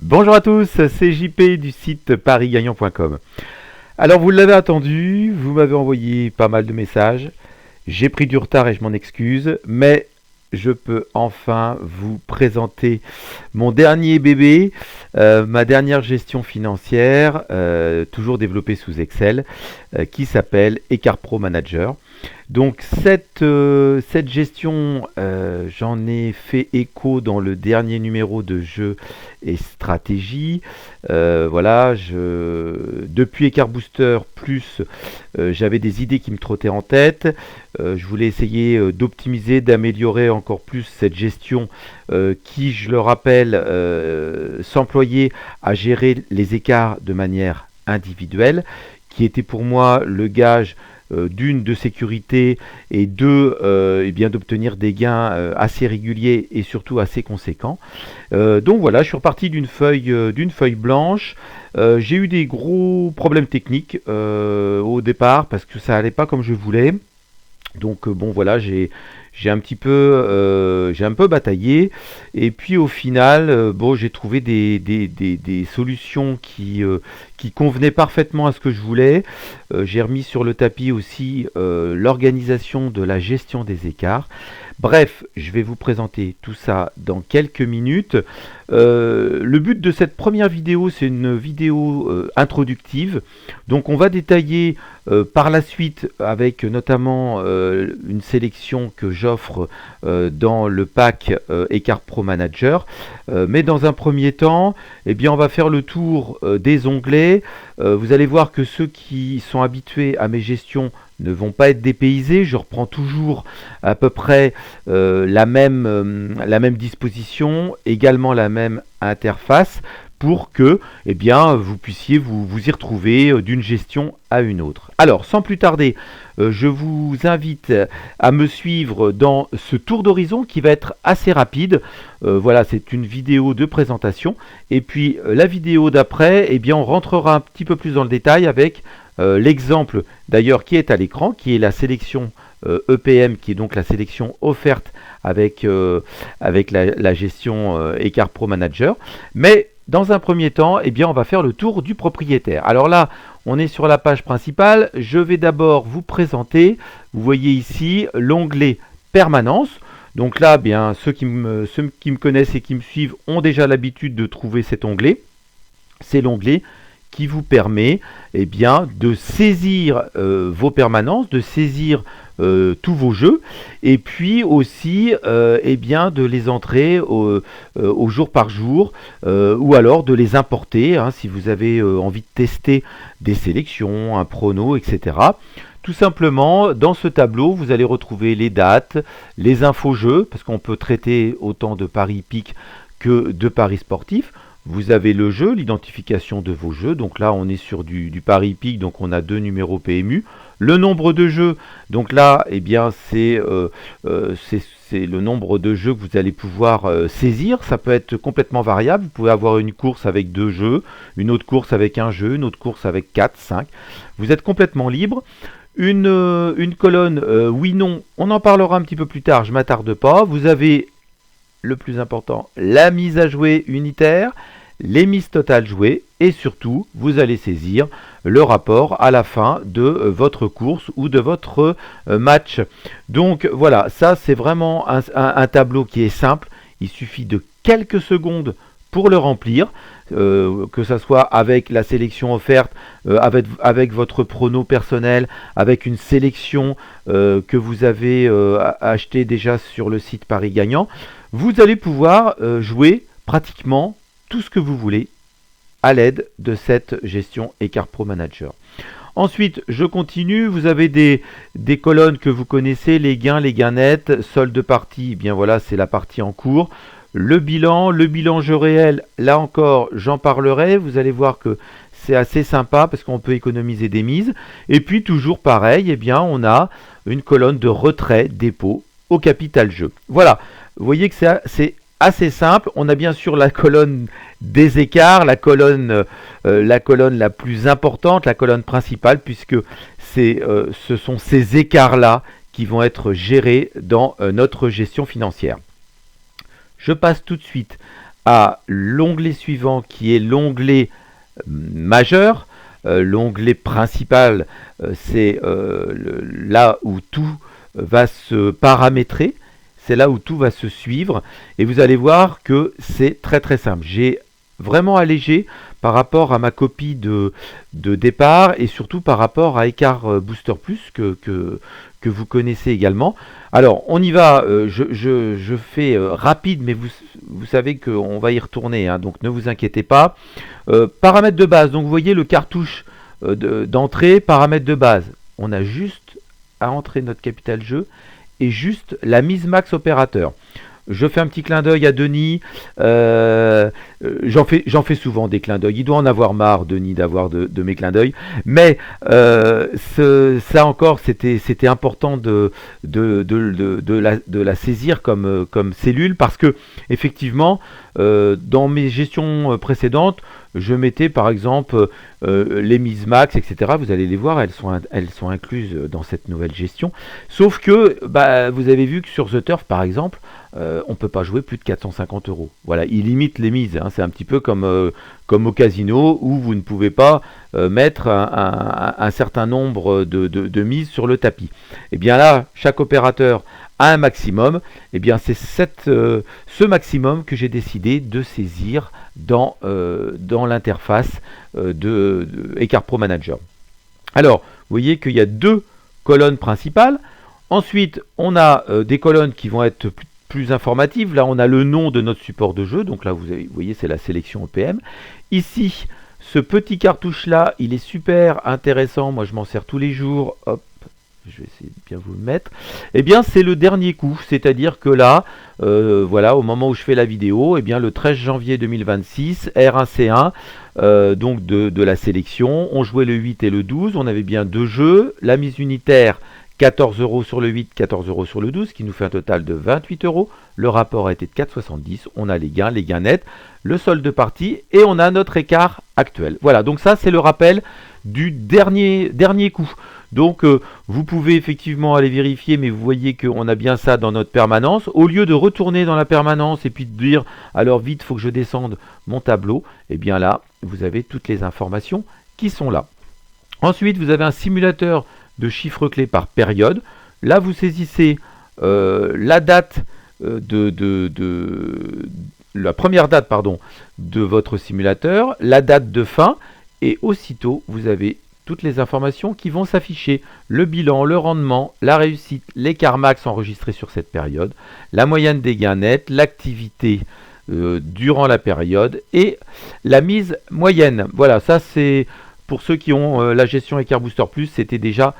Bonjour à tous, c'est JP du site parisgagnant.com. Alors vous l'avez attendu, vous m'avez envoyé pas mal de messages. J'ai pris du retard et je m'en excuse, mais je peux enfin vous présenter mon dernier bébé, ma dernière gestion financière, toujours développée sous Excel, qui s'appelle Écart Pro Manager. Donc cette gestion, j'en ai fait écho dans le dernier numéro de Jeux et Stratégie. Voilà, depuis Écart Booster Plus, j'avais des idées qui me trottaient en tête. Je voulais essayer d'optimiser, d'améliorer encore plus cette gestion qui, je le rappelle, s'employait à gérer les écarts de manière individuelle, qui était pour moi le gage d'une de sécurité et deux et bien d'obtenir des gains assez réguliers et surtout assez conséquents. Donc voilà, je suis reparti d'une feuille blanche. J'ai eu des gros problèmes techniques au départ parce que ça allait pas comme je voulais. Donc bon voilà, j'ai un peu bataillé et puis au final bon, j'ai trouvé des solutions qui convenaient parfaitement à ce que je voulais. J'ai remis sur le tapis aussi l'organisation de la gestion des écarts. Bref, je vais vous présenter tout ça dans quelques minutes. Le but de cette première vidéo, c'est une vidéo introductive. Donc on va détailler par la suite avec notamment une sélection que j'offre dans le pack Écart Pro Manager. Mais dans un premier temps, eh bien, on va faire le tour des onglets. Vous allez voir que ceux qui sont habitués à mes gestions ne vont pas être dépaysés. Je reprends toujours à peu près la même disposition, également la même interface, pour que eh bien, vous puissiez vous y retrouver d'une gestion à une autre. Alors, sans plus tarder, je vous invite à me suivre dans ce tour d'horizon qui va être assez rapide. Voilà, c'est une vidéo de présentation. Et puis, la vidéo d'après, eh bien, on rentrera un petit peu plus dans le détail avec l'exemple d'ailleurs qui est à l'écran, qui est la sélection EPM, qui est donc la sélection offerte avec la gestion Écart Pro Manager. Mais dans un premier temps, eh bien, on va faire le tour du propriétaire. Alors là, on est sur la page principale. Je vais d'abord vous présenter, vous voyez ici, l'onglet Permanence. Donc là, bien, ceux qui me connaissent et qui me suivent ont déjà l'habitude de trouver cet onglet. C'est l'onglet qui vous permet eh bien, de saisir vos permanences, de saisir tous vos jeux, et puis aussi eh bien, de les entrer au jour par jour, ou alors de les importer hein, si vous avez envie de tester des sélections, un prono, etc. Tout simplement, dans ce tableau, vous allez retrouver les dates, les infos jeux, parce qu'on peut traiter autant de paris hippiques que de paris sportifs. Vous avez le jeu, l'identification de vos jeux. Donc là, on est sur du pari hippique, donc on a deux numéros PMU. Le nombre de jeux, donc là, eh bien, c'est le nombre de jeux que vous allez pouvoir saisir. Ça peut être complètement variable. Vous pouvez avoir une course avec 2 jeux, une autre course avec un jeu, une autre course avec 4, 5. Vous êtes complètement libre. Une colonne oui-non, on en parlera un petit peu plus tard, je ne m'attarde pas. Vous avez le plus important, la mise à jouer unitaire, les mises totales jouées et surtout, vous allez saisir le rapport à la fin de votre course ou de votre match. Donc voilà, ça c'est vraiment un tableau qui est simple. Il suffit de quelques secondes pour le remplir, que ce soit avec la sélection offerte, avec votre prono personnel, avec une sélection que vous avez acheté déjà sur le site Paris Gagnant. Vous allez pouvoir jouer pratiquement tout ce que vous voulez à l'aide de cette gestion Écart Pro Manager. Ensuite, je continue. Vous avez des colonnes que vous connaissez, les gains nets, solde de partie. Eh bien voilà, c'est la partie en cours. Le bilan jeu réel, là encore, j'en parlerai. Vous allez voir que c'est assez sympa parce qu'on peut économiser des mises. Et puis toujours pareil, eh bien, on a une colonne de retrait dépôt au capital jeu. Voilà, vous voyez que c'est assez simple. On a bien sûr la colonne des écarts, la colonne la plus importante, la colonne principale, puisque ce sont ces écarts-là qui vont être gérés dans notre gestion financière. Je passe tout de suite à l'onglet suivant qui est l'onglet majeur. L'onglet principal, c'est là où tout va se paramétrer, c'est là où tout va se suivre, et vous allez voir que c'est très très simple. J'ai vraiment allégé par rapport à ma copie de départ, et surtout par rapport à Écart Booster Plus que vous connaissez également. Alors on y va, je fais rapide, mais vous savez qu'on va y retourner, hein, donc ne vous inquiétez pas. Paramètres de base, donc vous voyez le cartouche d'entrée, paramètres de base. On a juste à entrer notre capital jeu et juste la mise max opérateur. Je fais un petit clin d'œil à Denis. J'en fais souvent des clins d'œil. Il doit en avoir marre, Denis, d'avoir de mes clins d'œil. Mais ça encore, c'était important de la saisir comme cellule, parce que effectivement, dans mes gestions précédentes, je mettais par exemple les mises max, etc. Vous allez les voir, elles sont incluses dans cette nouvelle gestion. Sauf que vous avez vu que sur The Turf, par exemple, on ne peut pas jouer plus de 450 €. Voilà, il limite les mises, hein. C'est un petit peu comme au casino, où vous ne pouvez pas mettre un certain nombre de mises sur le tapis. Et bien là, chaque opérateur a un maximum. Et bien c'est ce maximum que j'ai décidé de saisir dans l'interface de Écart Pro Manager. Alors, vous voyez qu'il y a deux colonnes principales. Ensuite, on a des colonnes qui vont être plus informatives. Là, on a le nom de notre support de jeu. Donc là, vous voyez, c'est la sélection EPM. Ici, ce petit cartouche-là, il est super intéressant. Moi, je m'en sers tous les jours. Hop, je vais essayer de bien vous le mettre. Eh bien, c'est le dernier coup. C'est-à-dire que là, voilà, au moment où je fais la vidéo, eh bien, le 13 janvier 2026, R1C1, donc de la sélection, on jouait le 8 et le 12. On avait bien deux jeux. La mise unitaire, 14 € sur le 8, 14 € sur le 12, qui nous fait un total de 28 €. Le rapport a été de 4,70. On a les gains nets, le solde de partie, et on a notre écart actuel. Voilà, donc ça c'est le rappel du dernier coup. Donc vous pouvez effectivement aller vérifier, mais vous voyez qu'on a bien ça dans notre permanence. Au lieu de retourner dans la permanence et puis de dire alors vite, il faut que je descende mon tableau, et bien là, vous avez toutes les informations qui sont là. Ensuite, vous avez un simulateur de chiffres clés par période. Là, vous saisissez la date la première date de votre simulateur, la date de fin, et aussitôt, vous avez toutes les informations qui vont s'afficher. Le bilan, le rendement, la réussite, l'écart max enregistré sur cette période, la moyenne des gains nets, l'activité durant la période et la mise moyenne. Voilà, ça c'est pour ceux qui ont la gestion Écart Booster Plus, c'était déjà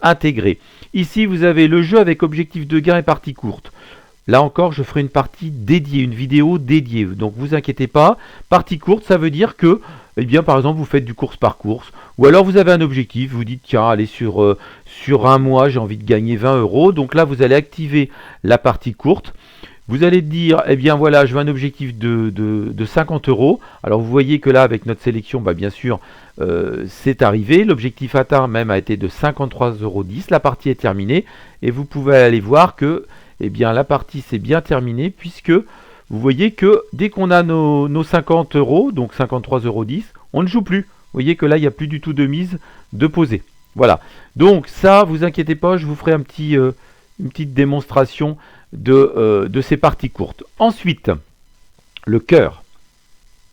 intégré. Ici, vous avez le jeu avec objectif de gain et partie courte. Là encore, je ferai une partie dédiée, une vidéo dédiée. Donc, vous inquiétez pas. Partie courte, ça veut dire que, eh bien, par exemple, vous faites du course par course. Ou alors, vous avez un objectif. Vous dites, tiens, allez, sur un mois, j'ai envie de gagner 20 €. Donc là, vous allez activer la partie courte. Vous allez dire, eh bien voilà, je veux un objectif de 50 €. Alors vous voyez que là, avec notre sélection, bien sûr, c'est arrivé. L'objectif atteint même a été de 53,10 €. La partie est terminée. Et vous pouvez aller voir que eh bien, la partie s'est bien terminée, puisque vous voyez que dès qu'on a nos 50 €, donc 53,10 €, on ne joue plus. Vous voyez que là, il n'y a plus du tout de mise de posée. Voilà. Donc ça, vous inquiétez pas, je vous ferai une petite démonstration de ces parties courtes. Ensuite, le cœur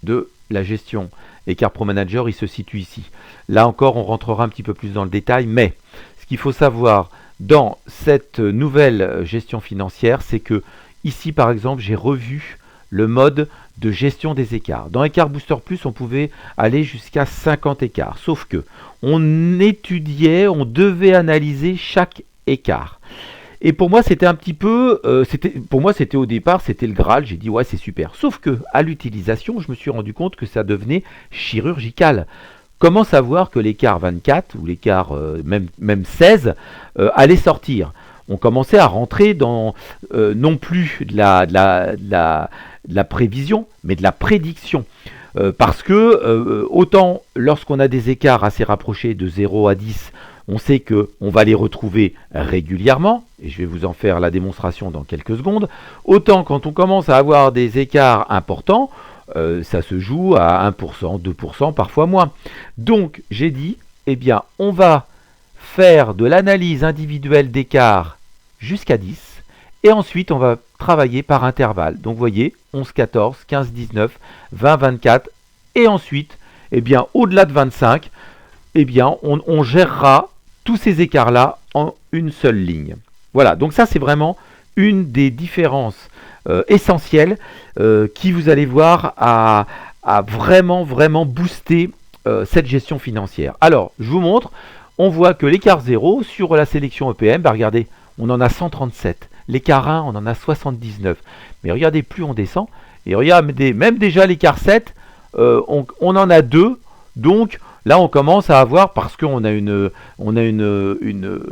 de la gestion Écart Pro Manager, il se situe ici. Là encore, on rentrera un petit peu plus dans le détail, mais ce qu'il faut savoir dans cette nouvelle gestion financière, c'est que ici, par exemple, j'ai revu le mode de gestion des écarts. Dans Écart Booster Plus, on pouvait aller jusqu'à 50 écarts, sauf que on étudiait, on devait analyser chaque écart. Et pour moi, c'était un petit peu, c'était au départ, c'était le Graal. J'ai dit ouais, c'est super. Sauf que à l'utilisation, je me suis rendu compte que ça devenait chirurgical. Comment savoir que l'écart 24 ou l'écart même 16 allait sortir? On commençait à rentrer dans non plus de la prévision, mais de la prédiction. Parce que autant lorsqu'on a des écarts assez rapprochés de 0 à 10, On sait qu'on va les retrouver régulièrement, et je vais vous en faire la démonstration dans quelques secondes. Autant quand on commence à avoir des écarts importants, ça se joue à 1%, 2%, parfois moins. Donc j'ai dit, eh bien on va faire de l'analyse individuelle d'écart jusqu'à 10, et ensuite on va travailler par intervalle. Donc vous voyez, 11, 14, 15, 19, 20, 24, et ensuite, eh bien au-delà de 25, eh bien on gérera tous ces écarts-là en une seule ligne. Voilà, donc ça c'est vraiment une des différences essentielles qui, vous allez voir, a vraiment boosté cette gestion financière. Alors, je vous montre, on voit que l'écart 0 sur la sélection EPM, bah regardez, on en a 137. L'écart 1, on en a 79. Mais regardez, plus on descend, et regardez, même déjà l'écart 7, on en a 2, donc là on commence à avoir, parce qu'on a une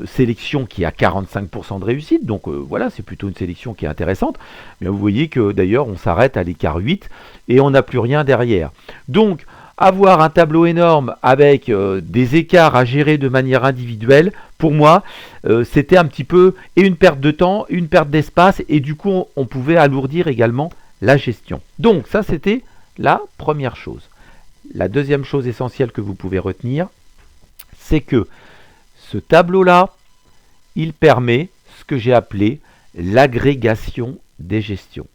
sélection qui a 45% de réussite, donc voilà, c'est plutôt une sélection qui est intéressante. Mais vous voyez que d'ailleurs on s'arrête à l'écart 8 et on n'a plus rien derrière. Donc avoir un tableau énorme avec des écarts à gérer de manière individuelle, pour moi, c'était un petit peu et une perte de temps, une perte d'espace, et du coup on pouvait alourdir également la gestion. Donc ça c'était la première chose. La deuxième chose essentielle que vous pouvez retenir, c'est que ce tableau-là, il permet ce que j'ai appelé l'agrégation des gestions.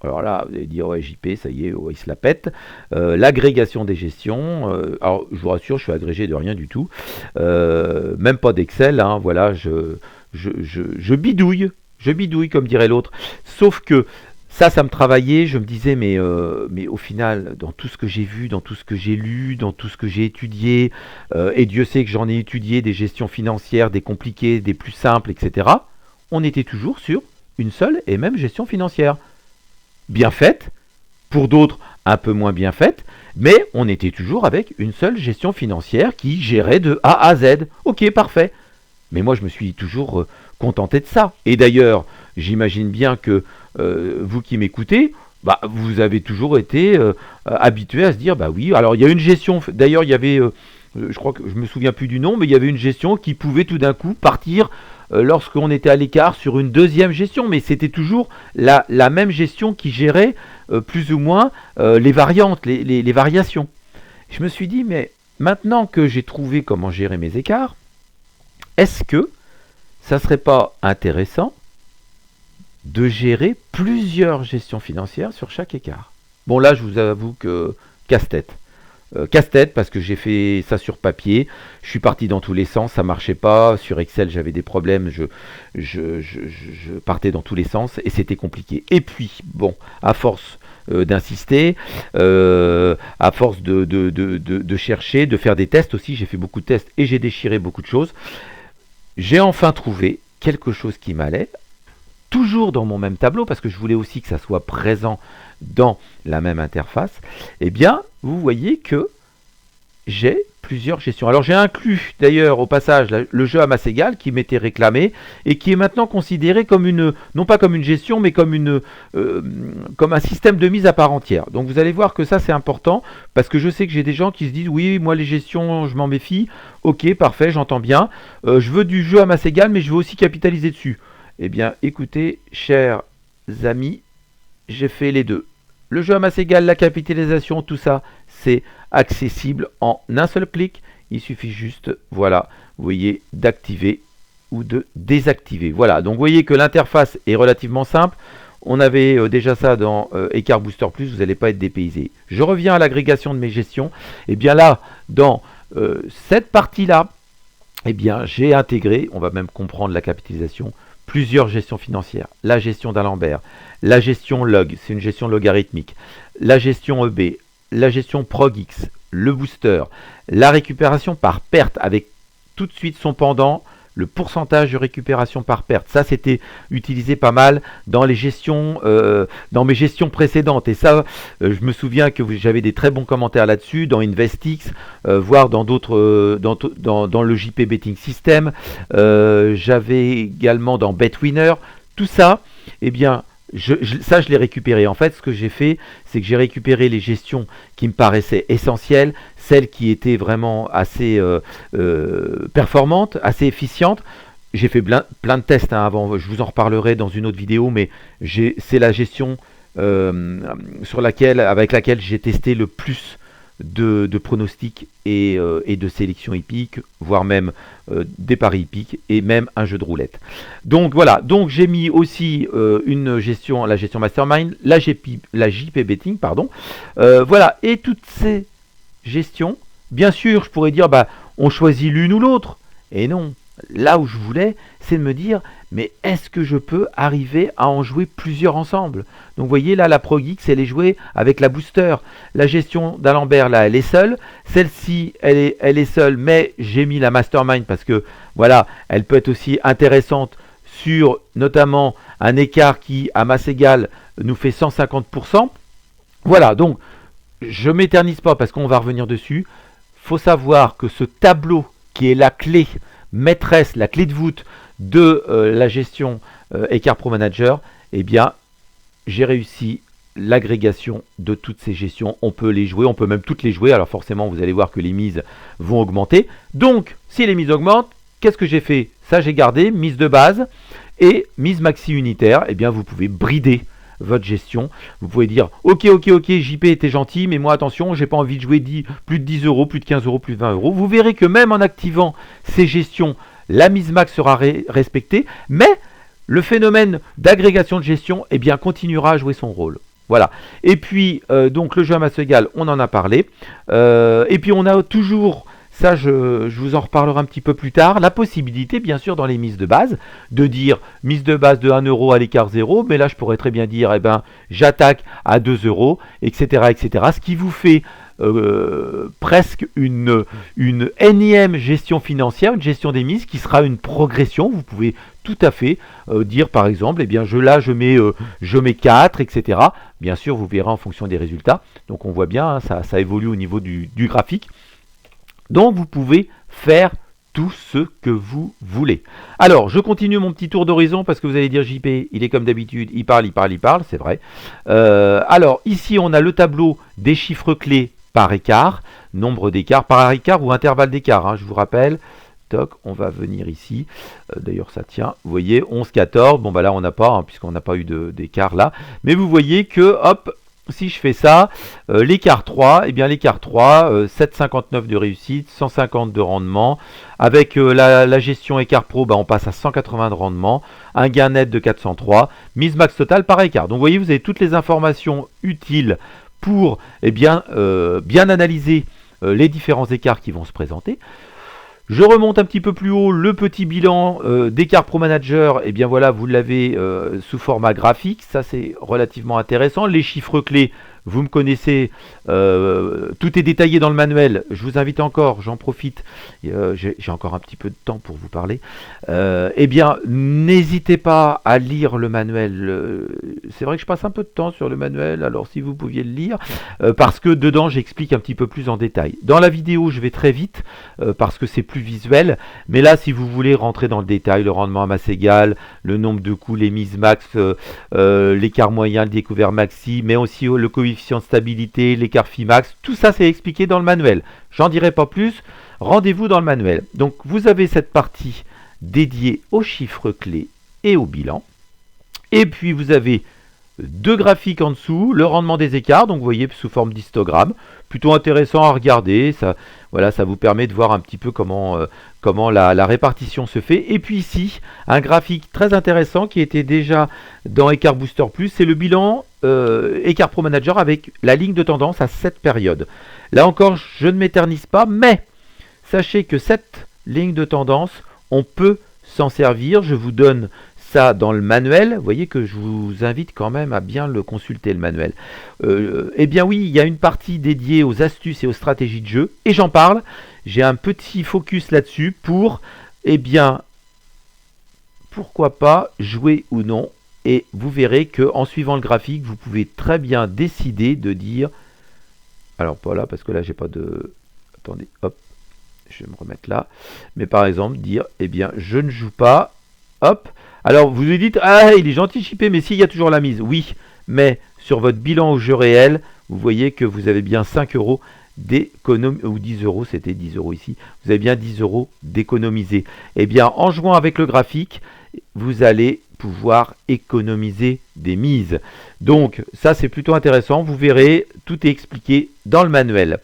Alors là, vous allez dire, ouais, JP, ça y est, ouais, il se la pète. L'agrégation des gestions, alors je vous rassure, je suis agrégé de rien du tout, même pas d'Excel, hein, voilà, je bidouille, comme dirait l'autre, sauf que ça me travaillait, je me disais, mais au final, dans tout ce que j'ai vu, dans tout ce que j'ai lu, dans tout ce que j'ai étudié, et Dieu sait que j'en ai étudié des gestions financières, des compliquées, des plus simples, etc., on était toujours sur une seule et même gestion financière. Bien faite, pour d'autres un peu moins bien faite, mais on était toujours avec une seule gestion financière qui gérait de A à Z. Ok, parfait. Mais moi, je me suis toujours contenté de ça. Et d'ailleurs, j'imagine bien que vous qui m'écoutez, bah, vous avez toujours été habitué à se dire, bah oui, alors il y a une gestion, d'ailleurs il y avait, je crois que je me souviens plus du nom, mais il y avait une gestion qui pouvait tout d'un coup partir lorsqu'on était à l'écart sur une deuxième gestion, mais c'était toujours la même gestion qui gérait plus ou moins les variantes, les variations. Je me suis dit, mais maintenant que j'ai trouvé comment gérer mes écarts, est-ce que ça serait pas intéressant de gérer plusieurs gestions financières sur chaque écart? Bon, là, je vous avoue que casse-tête. Casse-tête parce que j'ai fait ça sur papier, je suis parti dans tous les sens, ça marchait pas, sur Excel j'avais des problèmes, je partais dans tous les sens et c'était compliqué. Et puis, bon, à force d'insister, à force de chercher, de faire des tests aussi, j'ai fait beaucoup de tests et j'ai déchiré beaucoup de choses, j'ai enfin trouvé quelque chose qui m'allait, toujours dans mon même tableau, parce que je voulais aussi que ça soit présent dans la même interface. Eh bien, vous voyez que j'ai plusieurs gestions. Alors j'ai inclus d'ailleurs au passage le jeu à masse égale qui m'était réclamé et qui est maintenant considéré comme une, non pas comme une gestion, mais comme un système de mise à part entière. Donc vous allez voir que ça c'est important, parce que je sais que j'ai des gens qui se disent oui, moi les gestions je m'en méfie. Ok, parfait, j'entends bien. Je veux du jeu à masse égale, mais je veux aussi capitaliser dessus. Eh bien écoutez, chers amis, j'ai fait les deux. Le jeu à masse égale, la capitalisation, tout ça, c'est accessible en un seul clic. Il suffit juste, voilà, vous voyez, d'activer ou de désactiver. Voilà, donc vous voyez que l'interface est relativement simple. On avait déjà ça dans Écart Booster Plus, vous n'allez pas être dépaysé. Je reviens à l'agrégation de mes gestions. Et bien là, dans cette partie-là, eh bien, j'ai intégré, on va même comprendre la capitalisation, plusieurs gestions financières. La gestion d'Alembert, la gestion log, c'est une gestion logarithmique, la gestion EB, la gestion ProgX, le booster, la récupération par perte avec tout de suite son pendant, le pourcentage de récupération par perte. Ça, c'était utilisé pas mal dans les gestions, dans mes gestions précédentes. Et ça, je me souviens que j'avais des très bons commentaires là-dessus, dans InvestX, voire dans d'autres, dans le JP Betting System. J'avais également dans BetWinner. Tout ça, eh bien, ça, je l'ai récupéré. En fait, ce que j'ai fait, c'est que j'ai récupéré les gestions qui me paraissaient essentielles, celles qui étaient vraiment assez performantes, assez efficientes. J'ai fait plein de tests hein, avant, je vous en reparlerai dans une autre vidéo, mais c'est la gestion avec laquelle j'ai testé le plus de pronostics et de sélection hippique, voire même des paris hippiques et même un jeu de roulette. Donc voilà, donc j'ai mis aussi la gestion Mastermind, la JP Betting, pardon. Voilà, et toutes ces gestions, bien sûr, je pourrais dire, bah, on choisit l'une ou l'autre. Et non, là où je voulais, c'est de me dire, mais est-ce que je peux arriver à en jouer plusieurs ensemble? Donc vous voyez là, la ProGeeks, elle est jouée avec la booster. La gestion d'Alembert, là, elle est seule. Celle-ci, elle est seule, mais j'ai mis la Mastermind parce que, voilà, elle peut être aussi intéressante sur, notamment, un écart qui, à masse égale, nous fait 150%. Voilà, donc, je m'éternise pas parce qu'on va revenir dessus. Faut savoir que ce tableau qui est la clé maîtresse, la clé de voûte de la gestion Écart Pro Manager, eh bien, j'ai réussi l'agrégation de toutes ces gestions. On peut les jouer, on peut même toutes les jouer. Alors forcément, vous allez voir que les mises vont augmenter. Donc, si les mises augmentent, qu'est-ce que j'ai fait? Ça, j'ai gardé, mise de base et mise maxi unitaire. Eh bien, vous pouvez brider votre gestion. Vous pouvez dire, ok, JP était gentil, mais moi, attention, j'ai pas envie de jouer plus de 10 euros, plus de 15 euros, plus de 20 euros. Vous verrez que même en activant ces gestions, la mise max sera respectée, mais le phénomène d'agrégation de gestion eh bien, continuera à jouer son rôle. Voilà. Et puis, donc le jeu à masse égale, on en a parlé. Et puis, on a toujours, ça je vous en reparlerai un petit peu plus tard, la possibilité, bien sûr, dans les mises de base, de dire mise de base de 1 euro à l'écart 0, mais là, je pourrais très bien dire, eh ben, j'attaque à 2 euros, etc., etc. Ce qui vous fait presque une énième gestion financière, une gestion des mises qui sera une progression. Vous pouvez tout à fait dire par exemple, eh bien je mets 4, etc. Bien sûr, vous verrez en fonction des résultats. Donc on voit bien, hein, ça évolue au niveau du graphique. Donc vous pouvez faire tout ce que vous voulez. Alors, je continue mon petit tour d'horizon parce que vous allez dire JP, il est comme d'habitude, il parle, c'est vrai. Alors, ici, on a le tableau des chiffres clés par écart, nombre d'écarts par écart ou intervalle d'écart, hein, je vous rappelle. Toc, on va venir ici. D'ailleurs, ça tient. Vous voyez, 11, 14. Bon, bah là, on n'a pas, hein, puisqu'on n'a pas eu d'écart là. Mais vous voyez que, hop, si je fais ça, l'écart 3, eh bien l'écart 3, 7,59 de réussite, 150 de rendement. Avec la gestion écart pro, bah, on passe à 180 de rendement. Un gain net de 403. Mise max totale par écart. Donc vous voyez, vous avez toutes les informations utiles pour bien analyser les différents écarts qui vont se présenter. Je remonte un petit peu plus haut le petit bilan d'Écart Pro Manager. Et bien voilà, vous l'avez sous format graphique. Ça, c'est relativement intéressant. Les chiffres clés, vous me connaissez. Tout est détaillé dans le manuel. Je vous invite encore, j'en profite. J'ai encore un petit peu de temps pour vous parler. Eh bien, n'hésitez pas à lire le manuel. C'est vrai que je passe un peu de temps sur le manuel. Alors, si vous pouviez le lire, parce que dedans, j'explique un petit peu plus en détail. Dans la vidéo, je vais très vite parce que c'est plus visuel. Mais là, si vous voulez rentrer dans le détail, le rendement à masse égale, le nombre de coups, les mises max, l'écart moyen, le découvert maxi, mais aussi le coefficient de stabilité, l'écart phi max, tout ça c'est expliqué dans le manuel. J'en dirai pas plus, rendez-vous dans le manuel. Donc vous avez cette partie dédiée aux chiffres clés et au bilan. Et puis vous avez deux graphiques en dessous, le rendement des écarts, donc vous voyez sous forme d'histogramme, plutôt intéressant à regarder, ça, voilà, ça vous permet de voir un petit peu comment la répartition se fait. Et puis ici, un graphique très intéressant qui était déjà dans Écart Booster Plus, c'est le bilan Écart Pro Manager avec la ligne de tendance à cette période. Là encore, je ne m'éternise pas, mais sachez que cette ligne de tendance, on peut s'en servir. Je vous donne ça dans le manuel. Vous voyez que je vous invite quand même à bien le consulter, le manuel. Eh bien oui, il y a une partie dédiée aux astuces et aux stratégies de jeu, et j'en parle. J'ai un petit focus là-dessus pour, eh bien, pourquoi pas jouer ou non. Et vous verrez que en suivant le graphique, vous pouvez très bien décider de dire, alors pas là parce que là j'ai pas de, attendez, hop, je vais me remettre là, mais par exemple dire, eh bien, je ne joue pas. hop. Alors vous vous dites, ah il est gentil Chippé, mais s'il y a toujours la mise. Oui, mais sur votre bilan au jeu réel, vous voyez que vous avez bien 5 euros d'économie, ou 10 euros, c'était 10 euros ici, vous avez bien 10 euros d'économiser. Eh bien, en jouant avec le graphique, vous allez pouvoir économiser des mises. Donc, ça c'est plutôt intéressant, vous verrez, tout est expliqué dans le manuel.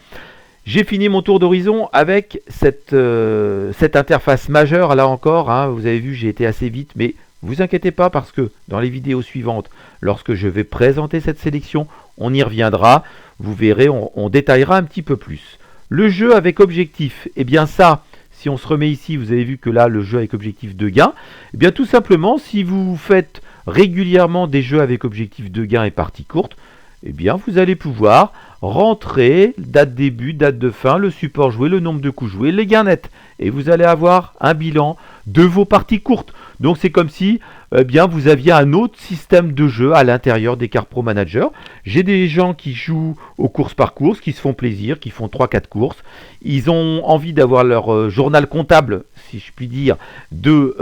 J'ai fini mon tour d'horizon avec cette interface majeure, là encore, hein, vous avez vu, j'ai été assez vite, mais vous inquiétez pas parce que dans les vidéos suivantes, lorsque je vais présenter cette sélection, on y reviendra. Vous verrez, on détaillera un petit peu plus. Le jeu avec objectif, eh bien ça, si on se remet ici, vous avez vu que là, le jeu avec objectif de gain, eh bien tout simplement, si vous faites régulièrement des jeux avec objectif de gain et partie courte, eh bien vous allez pouvoir rentrer date début, date de fin, le support joué, le nombre de coups joués, les gains nets. Et vous allez avoir un bilan de vos parties courtes. Donc c'est comme si bien, vous aviez un autre système de jeu à l'intérieur des cartes Pro Manager. J'ai des gens qui jouent aux courses par course, qui se font plaisir, qui font 3-4 courses. Ils ont envie d'avoir leur journal comptable, si je puis dire, de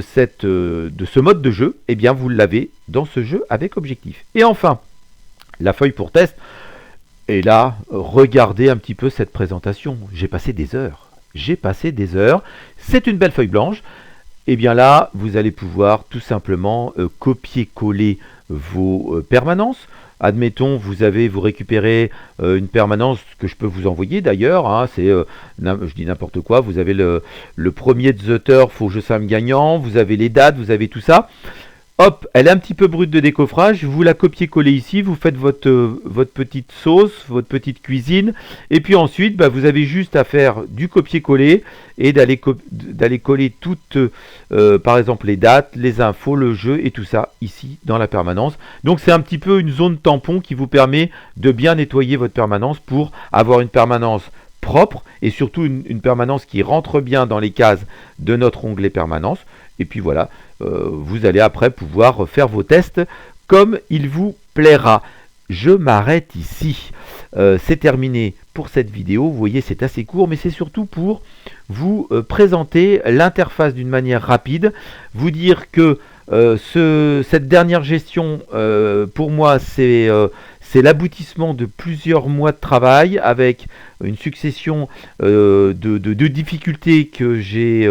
ce mode de jeu. Eh bien vous l'avez dans ce jeu avec objectif. Et enfin, la feuille pour test. Et là, regardez un petit peu cette présentation. J'ai passé des heures. C'est une belle feuille blanche. Et bien là, vous allez pouvoir tout simplement copier-coller vos permanences. Admettons, vous récupérez une permanence que je peux vous envoyer d'ailleurs. Hein, je dis n'importe quoi. Vous avez le premier de The Turf au jeu simple gagnant. Vous avez les dates, vous avez tout ça. Hop, elle est un petit peu brute de décoffrage, vous la copiez-collez ici, vous faites votre petite sauce, votre petite cuisine, et puis ensuite, vous avez juste à faire du copier-coller et d'aller coller toutes, par exemple, les dates, les infos, le jeu et tout ça ici dans la permanence. Donc c'est un petit peu une zone tampon qui vous permet de bien nettoyer votre permanence pour avoir une permanence propre et surtout une permanence qui rentre bien dans les cases de notre onglet permanence. Et puis voilà, vous allez après pouvoir faire vos tests comme il vous plaira. Je m'arrête ici. C'est terminé pour cette vidéo. Vous voyez, c'est assez court, mais c'est surtout pour vous présenter l'interface d'une manière rapide. Vous dire que cette dernière gestion, pour moi, c'est l'aboutissement de plusieurs mois de travail avec une succession de difficultés que j'ai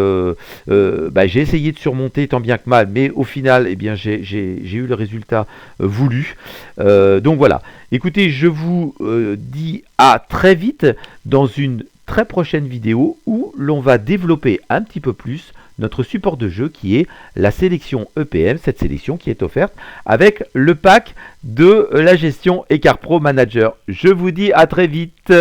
essayé de surmonter tant bien que mal, mais au final, eh bien, j'ai eu le résultat voulu. Donc voilà. Écoutez, je vous dis à très vite dans une très prochaine vidéo où l'on va développer un petit peu plus notre support de jeu qui est la sélection EPM, cette sélection qui est offerte avec le pack de la gestion Écart Pro Manager. Je vous dis à très vite.